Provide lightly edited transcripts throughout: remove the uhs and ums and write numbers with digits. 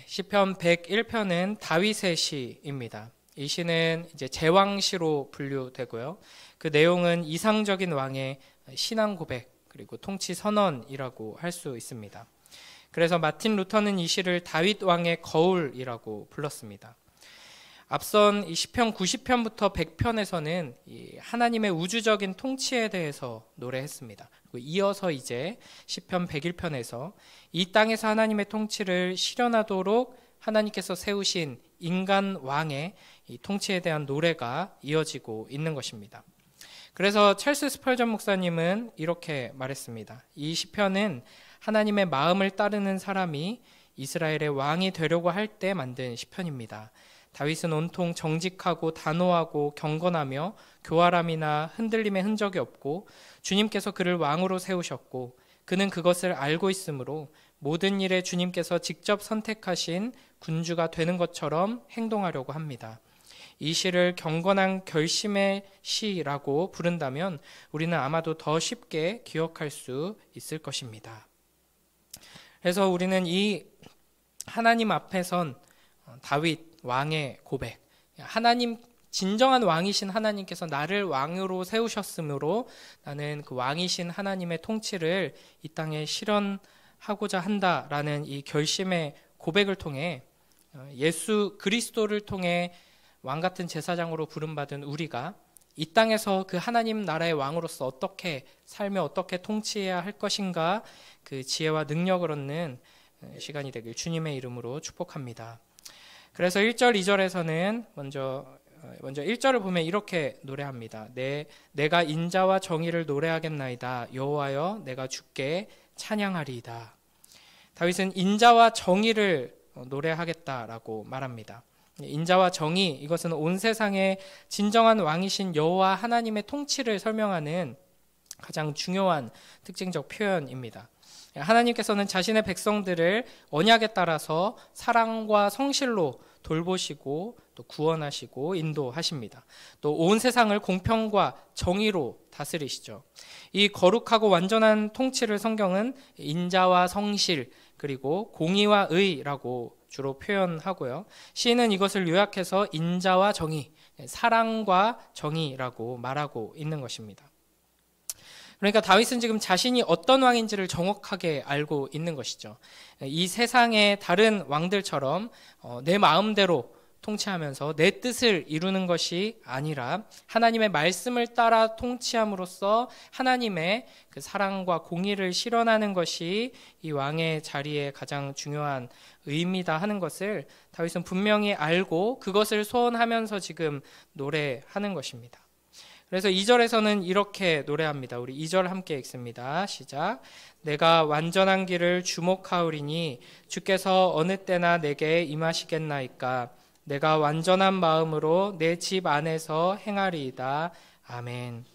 시편 101편은 다윗의 시입니다. 이 시는 이제 제왕시로 분류되고요. 그 내용은 이상적인 왕의 신앙 고백 그리고 통치 선언이라고 할 수 있습니다. 그래서 마틴 루터는 이 시를 다윗 왕의 거울이라고 불렀습니다. 앞선 이 시편 90편부터 100편에서는 하나님의 우주적인 통치에 대해서 노래했습니다. 그리고 이어서 이제 시편 101편에서 이 땅에서 하나님의 통치를 실현하도록 하나님께서 세우신 인간 왕의 이 통치에 대한 노래가 이어지고 있는 것입니다. 그래서 찰스 스펄전 목사님은 이렇게 말했습니다. 이 시편은 하나님의 마음을 따르는 사람이 이스라엘의 왕이 되려고 할 때 만든 시편입니다. 다윗은 온통 정직하고 단호하고 경건하며 교활함이나 흔들림의 흔적이 없고 주님께서 그를 왕으로 세우셨고 그는 그것을 알고 있으므로 모든 일에 주님께서 직접 선택하신 군주가 되는 것처럼 행동하려고 합니다. 이 시를 경건한 결심의 시라고 부른다면 우리는 아마도 더 쉽게 기억할 수 있을 것입니다. 그래서 우리는 이 하나님 앞에 선 다윗 왕의 고백, 하나님 진정한 왕이신 하나님께서 나를 왕으로 세우셨으므로 나는 그 왕이신 하나님의 통치를 이 땅에 실현하고자 한다라는 이 결심의 고백을 통해 예수 그리스도를 통해 왕같은 제사장으로 부름받은 우리가 이 땅에서 그 하나님 나라의 왕으로서 어떻게 살며 어떻게 통치해야 할 것인가 그 지혜와 능력을 얻는 시간이 되길 주님의 이름으로 축복합니다. 그래서 1절, 2절에서는 먼저 1절을 보면 이렇게 노래합니다. 내가 인자와 정의를 노래하겠나이다. 여호와여 내가 주께 찬양하리이다. 다윗은 인자와 정의를 노래하겠다라고 말합니다. 인자와 정의, 이것은 온 세상의 진정한 왕이신 여호와 하나님의 통치를 설명하는 가장 중요한 특징적 표현입니다. 하나님께서는 자신의 백성들을 언약에 따라서 사랑과 성실로 돌보시고 또 구원하시고 인도하십니다. 또 온 세상을 공평과 정의로 다스리시죠. 이 거룩하고 완전한 통치를 성경은 인자와 성실 그리고 공의와 의라고 주로 표현하고요. 시인은 이것을 요약해서 인자와 정의, 사랑과 정의라고 말하고 있는 것입니다. 그러니까 다윗은 지금 자신이 어떤 왕인지를 정확하게 알고 있는 것이죠. 이 세상의 다른 왕들처럼 내 마음대로 통치하면서 내 뜻을 이루는 것이 아니라 하나님의 말씀을 따라 통치함으로써 하나님의 그 사랑과 공의를 실현하는 것이 이 왕의 자리에 가장 중요한 의미다 하는 것을 다윗은 분명히 알고 그것을 소원하면서 지금 노래하는 것입니다. 그래서 2절에서는 이렇게 노래합니다. 우리 2절 함께 읽습니다. 시작. 내가 완전한 길을 주목하오리니 주께서 어느 때나 내게 임하시겠나이까. 내가 완전한 마음으로 내 집 안에서 행하리이다. 아멘.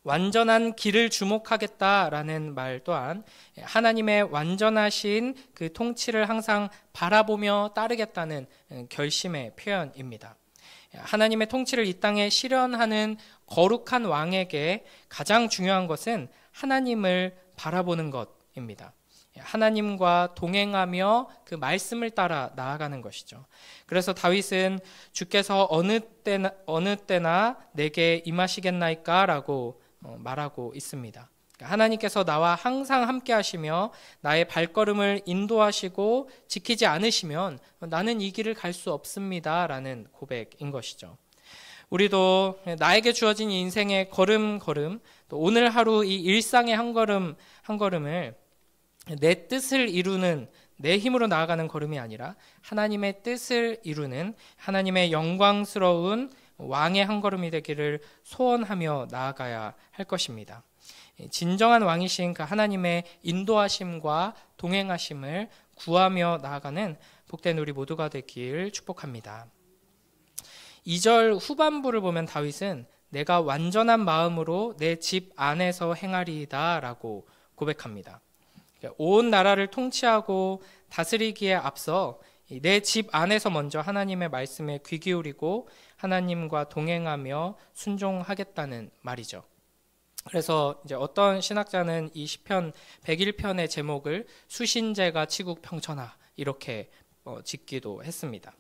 완전한 길을 주목하겠다라는 말 또한 하나님의 완전하신 그 통치를 항상 바라보며 따르겠다는 결심의 표현입니다. 하나님의 통치를 이 땅에 실현하는 거룩한 왕에게 가장 중요한 것은 하나님을 바라보는 것입니다. 하나님과 동행하며 그 말씀을 따라 나아가는 것이죠. 그래서 다윗은 주께서 어느 때나 내게 임하시겠나이까 라고 말하고 있습니다. 하나님께서 나와 항상 함께 하시며 나의 발걸음을 인도하시고 지키지 않으시면 나는 이 길을 갈 수 없습니다 라는 고백인 것이죠. 우리도 나에게 주어진 인생의 걸음걸음, 또 오늘 하루 이 일상의 한 걸음을 내 뜻을 이루는 내 힘으로 나아가는 걸음이 아니라 하나님의 뜻을 이루는 하나님의 영광스러운 왕의 한 걸음이 되기를 소원하며 나아가야 할 것입니다. 진정한 왕이신 그 하나님의 인도하심과 동행하심을 구하며 나아가는 복된 우리 모두가 되길 축복합니다. 2절 후반부를 보면 다윗은 내가 완전한 마음으로 내 집 안에서 행하리이다 라고 고백합니다. 온 나라를 통치하고 다스리기에 앞서 내 집 안에서 먼저 하나님의 말씀에 귀 기울이고 하나님과 동행하며 순종하겠다는 말이죠. 그래서 이제 어떤 신학자는 이 시편 101편의 제목을 수신제가 치국 평천하 이렇게 짓기도 했습니다.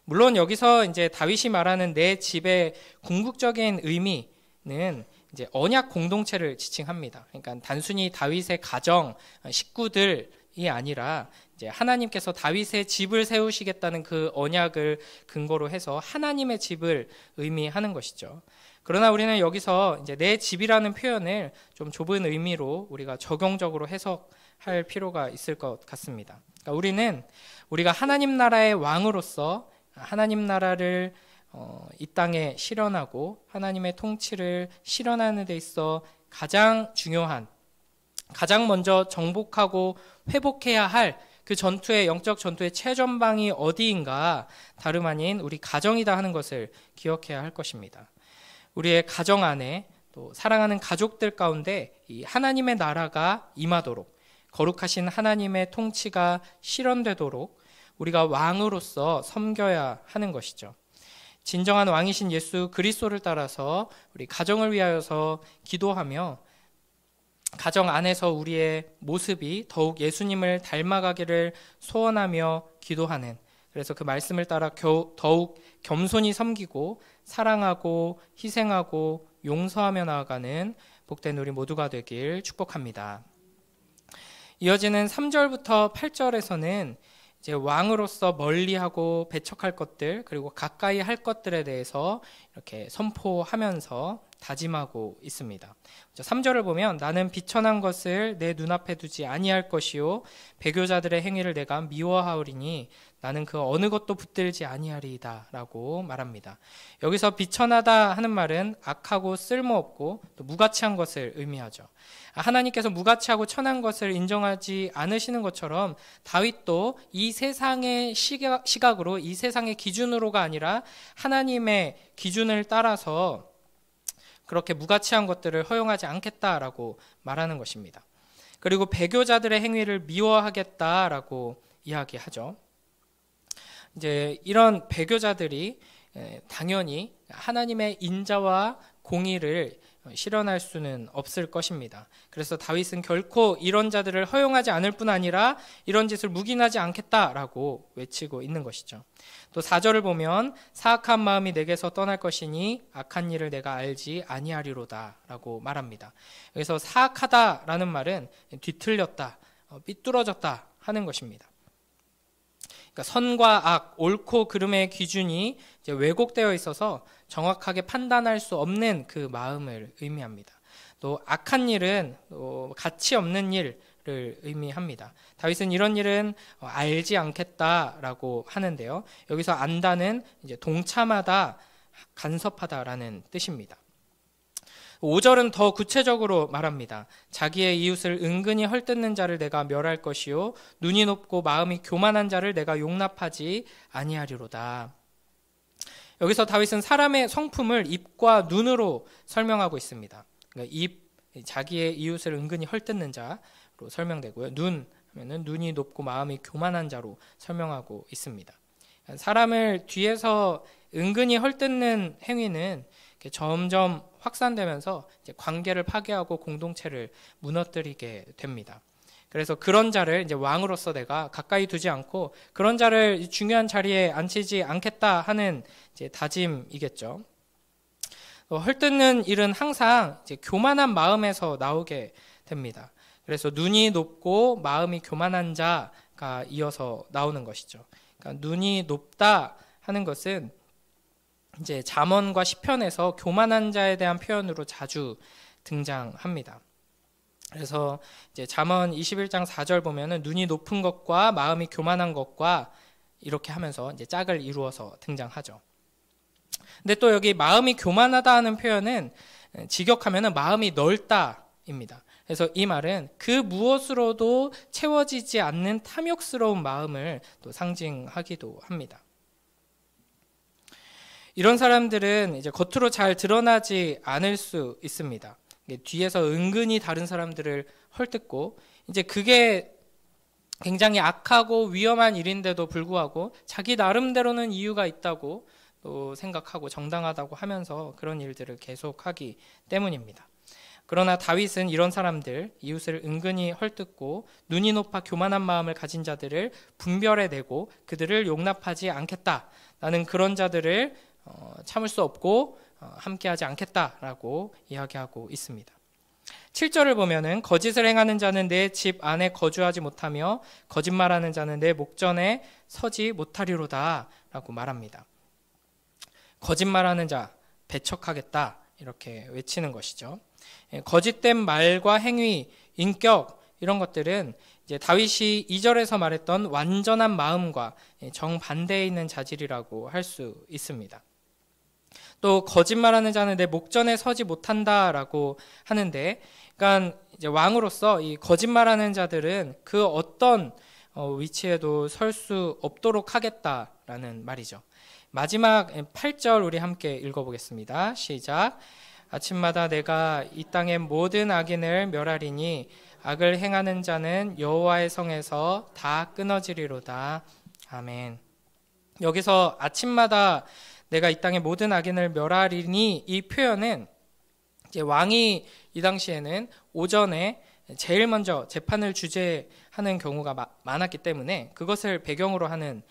물론 여기서 이제 다윗이 말하는 내 집의 궁극적인 의미는 이제 언약 공동체를 지칭합니다. 그러니까 단순히 다윗의 가정, 식구들이 아니라 이제 하나님께서 다윗의 집을 세우시겠다는 그 언약을 근거로 해서 하나님의 집을 의미하는 것이죠. 그러나 우리는 여기서 이제 내 집이라는 표현을 좀 좁은 의미로 우리가 적용적으로 해석할 필요가 있을 것 같습니다. 그러니까 우리는 우리가 하나님 나라의 왕으로서 하나님 나라를 이 땅에 실현하고 하나님의 통치를 실현하는 데 있어 가장 중요한, 가장 먼저 정복하고 회복해야 할 그 전투의 영적 전투의 최전방이 어디인가 다름 아닌 우리 가정이다 하는 것을 기억해야 할 것입니다. 우리의 가정 안에 또 사랑하는 가족들 가운데 이 하나님의 나라가 임하도록 거룩하신 하나님의 통치가 실현되도록 우리가 왕으로서 섬겨야 하는 것이죠. 진정한 왕이신 예수 그리스도를 따라서 우리 가정을 위하여서 기도하며 가정 안에서 우리의 모습이 더욱 예수님을 닮아가기를 소원하며 기도하는, 그래서 그 말씀을 따라 더욱 겸손히 섬기고 사랑하고 희생하고 용서하며 나아가는 복된 우리 모두가 되길 축복합니다. 이어지는 3절부터 8절에서는 이제 왕으로서 멀리하고 배척할 것들 그리고 가까이 할 것들에 대해서 이렇게 선포하면서 다짐하고 있습니다. 3절을 보면 나는 비천한 것을 내 눈앞에 두지 아니할 것이요 배교자들의 행위를 내가 미워하오리니 나는 그 어느 것도 붙들지 아니하리이다 라고 말합니다. 여기서 비천하다 하는 말은 악하고 쓸모없고 또 무가치한 것을 의미하죠. 하나님께서 무가치하고 천한 것을 인정하지 않으시는 것처럼 다윗도 이 세상의 시각으로 이 세상의 기준으로가 아니라 하나님의 기준을 따라서 그렇게 무가치한 것들을 허용하지 않겠다라고 말하는 것입니다. 그리고 배교자들의 행위를 미워하겠다라고 이야기하죠. 이제 이런 배교자들이 당연히 하나님의 인자와 공의를 실현할 수는 없을 것입니다. 그래서 다윗은 결코 이런 자들을 허용하지 않을 뿐 아니라 이런 짓을 묵인하지 않겠다라고 외치고 있는 것이죠. 또 4절을 보면 사악한 마음이 내게서 떠날 것이니 악한 일을 내가 알지 아니하리로다 라고 말합니다. 여기서 사악하다라는 말은 뒤틀렸다, 삐뚤어졌다 하는 것입니다. 그러니까 선과 악, 옳고 그름의 기준이 이제 왜곡되어 있어서 정확하게 판단할 수 없는 그 마음을 의미합니다. 또 악한 일은 또 가치 없는 일을 의미합니다. 다윗은 이런 일은 알지 않겠다라고 하는데요. 여기서 안다는 이제 동참하다, 간섭하다라는 뜻입니다. 5절은 더 구체적으로 말합니다. 자기의 이웃을 은근히 헐뜯는 자를 내가 멸할 것이요 눈이 높고 마음이 교만한 자를 내가 용납하지 아니하리로다. 여기서 다윗은 사람의 성품을 입과 눈으로 설명하고 있습니다. 그러니까 입, 자기의 이웃을 은근히 헐뜯는 자로 설명되고요. 눈 하면은 눈이 높고 마음이 교만한 자로 설명하고 있습니다. 사람을 뒤에서 은근히 헐뜯는 행위는 점점 확산되면서 이제 관계를 파괴하고 공동체를 무너뜨리게 됩니다. 그래서 그런 자를 이제 왕으로서 내가 가까이 두지 않고 그런 자를 중요한 자리에 앉히지 않겠다 하는 이제 다짐이겠죠. 헐뜯는 일은 항상 이제 교만한 마음에서 나오게 됩니다. 그래서 눈이 높고 마음이 교만한 자가 이어서 나오는 것이죠. 그러니까 눈이 높다 하는 것은 이제 잠언과 시편에서 교만한 자에 대한 표현으로 자주 등장합니다. 그래서 이제 잠언 21장 4절 보면은 눈이 높은 것과 마음이 교만한 것과 이렇게 하면서 이제 짝을 이루어서 등장하죠. 근데 또 여기 마음이 교만하다 하는 표현은 직역하면은 마음이 넓다입니다. 그래서 이 말은 그 무엇으로도 채워지지 않는 탐욕스러운 마음을 또 상징하기도 합니다. 이런 사람들은 이제 겉으로 잘 드러나지 않을 수 있습니다. 뒤에서 은근히 다른 사람들을 헐뜯고 이제 그게 굉장히 악하고 위험한 일인데도 불구하고 자기 나름대로는 이유가 있다고 또 생각하고 정당하다고 하면서 그런 일들을 계속하기 때문입니다. 그러나 다윗은 이런 사람들, 이웃을 은근히 헐뜯고 눈이 높아 교만한 마음을 가진 자들을 분별해내고 그들을 용납하지 않겠다. 나는 그런 자들을 참을 수 없고 함께하지 않겠다라고 이야기하고 있습니다. 7절을 보면은 거짓을 행하는 자는 내 집 안에 거주하지 못하며 거짓말하는 자는 내 목전에 서지 못하리로다 라고 말합니다. 거짓말하는 자 배척하겠다 이렇게 외치는 것이죠. 거짓된 말과 행위, 인격 이런 것들은 이제 다윗이 2절에서 말했던 완전한 마음과 정반대에 있는 자질이라고 할 수 있습니다. 또 거짓말하는 자는 내 목전에 서지 못한다라고 하는데, 그러니까 이제 왕으로서 이 거짓말하는 자들은 그 어떤 위치에도 설 수 없도록 하겠다라는 말이죠. 마지막 8절 우리 함께 읽어보겠습니다. 시작. 아침마다 내가 이 땅의 모든 악인을 멸하리니 악을 행하는 자는 여호와의 성에서 다 끊어지리로다. 아멘. 여기서 아침마다 내가 이 땅의 모든 악인을 멸하리니 이 표현은 이제 왕이 이 당시에는 오전에 제일 먼저 재판을 주재하는 경우가 많았기 때문에 그것을 배경으로 하는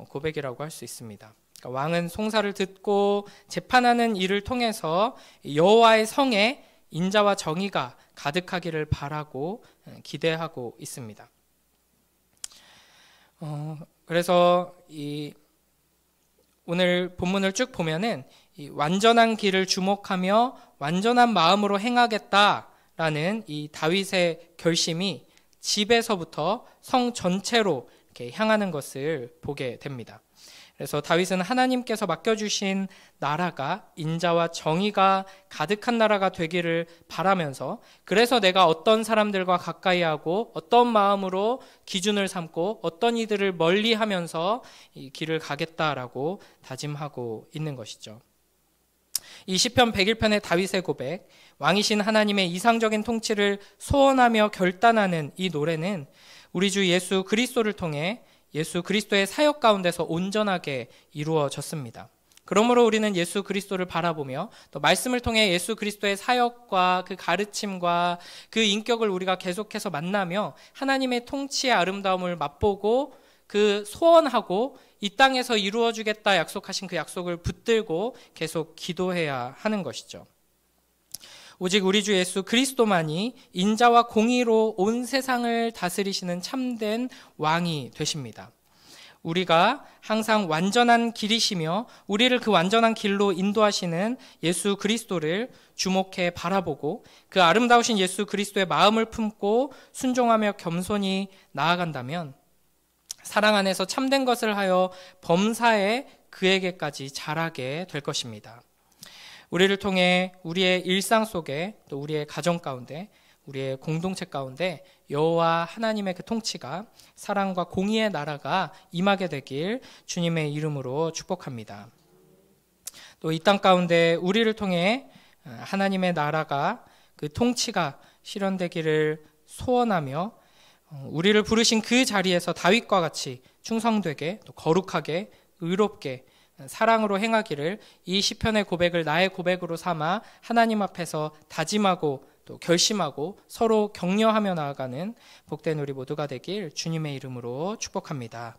고백이라고 할 수 있습니다. 그러니까 왕은 송사를 듣고 재판하는 일을 통해서 여호와의 성에 인자와 정의가 가득하기를 바라고 기대하고 있습니다. 그래서 오늘 본문을 쭉 보면은 이 완전한 길을 주목하며 완전한 마음으로 행하겠다라는 이 다윗의 결심이 집에서부터 성 전체로 이렇게 향하는 것을 보게 됩니다. 그래서 다윗은 하나님께서 맡겨주신 나라가 인자와 정의가 가득한 나라가 되기를 바라면서, 그래서 내가 어떤 사람들과 가까이 하고 어떤 마음으로 기준을 삼고 어떤 이들을 멀리하면서 이 길을 가겠다라고 다짐하고 있는 것이죠. 이 시편 101편의 다윗의 고백, 왕이신 하나님의 이상적인 통치를 소원하며 결단하는 이 노래는 우리 주 예수 그리스도를 통해 예수 그리스도의 사역 가운데서 온전하게 이루어졌습니다. 그러므로 우리는 예수 그리스도를 바라보며 또 말씀을 통해 예수 그리스도의 사역과 그 가르침과 그 인격을 우리가 계속해서 만나며 하나님의 통치의 아름다움을 맛보고 그 소원하고 이 땅에서 이루어주겠다 약속하신 그 약속을 붙들고 계속 기도해야 하는 것이죠. 오직 우리 주 예수 그리스도만이 인자와 공의로 온 세상을 다스리시는 참된 왕이 되십니다. 우리가 항상 완전한 길이시며 우리를 그 완전한 길로 인도하시는 예수 그리스도를 주목해 바라보고 그 아름다우신 예수 그리스도의 마음을 품고 순종하며 겸손히 나아간다면 사랑 안에서 참된 것을 하여 범사에 그에게까지 자라게 될 것입니다. 우리를 통해 우리의 일상 속에 또 우리의 가정 가운데 우리의 공동체 가운데 여호와 하나님의 그 통치가 사랑과 공의의 나라가 임하게 되길 주님의 이름으로 축복합니다. 또 이 땅 가운데 우리를 통해 하나님의 나라가 그 통치가 실현되기를 소원하며 우리를 부르신 그 자리에서 다윗과 같이 충성되게 또 거룩하게 의롭게 사랑으로 행하기를 이 시편의 고백을 나의 고백으로 삼아 하나님 앞에서 다짐하고 또 결심하고 서로 격려하며 나아가는 복된 우리 모두가 되길 주님의 이름으로 축복합니다.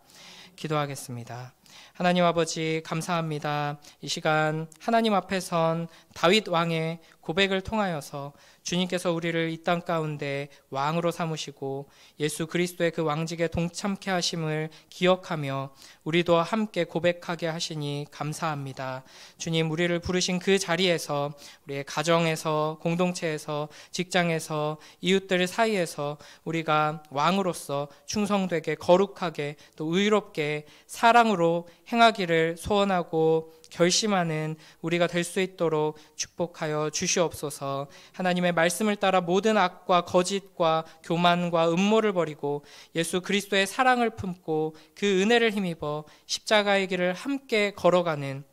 기도하겠습니다. 하나님 아버지 감사합니다. 이 시간 하나님 앞에 선 다윗 왕의 고백을 통하여서 주님께서 우리를 이 땅 가운데 왕으로 삼으시고 예수 그리스도의 그 왕직에 동참케 하심을 기억하며 우리도 함께 고백하게 하시니 감사합니다. 주님, 우리를 부르신 그 자리에서 우리의 가정에서 공동체에서 직장에서 이웃들 사이에서 우리가 왕으로서 충성되게 거룩하게 또 의롭게 사랑으로 행하기를 소원하고 결심하는 우리가 될 수 있도록 축복하여 주시옵소서. 하나님의 말씀을 따라 모든 악과 거짓과 교만과 음모를 버리고 예수 그리스도의 사랑을 품고 그 은혜를 힘입어 십자가의 길을 함께 걸어가는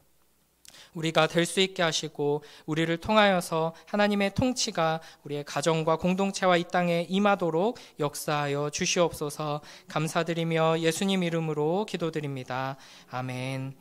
우리가 될 수 있게 하시고 우리를 통하여서 하나님의 통치가 우리의 가정과 공동체와 이 땅에 임하도록 역사하여 주시옵소서. 감사드리며 예수님 이름으로 기도드립니다. 아멘.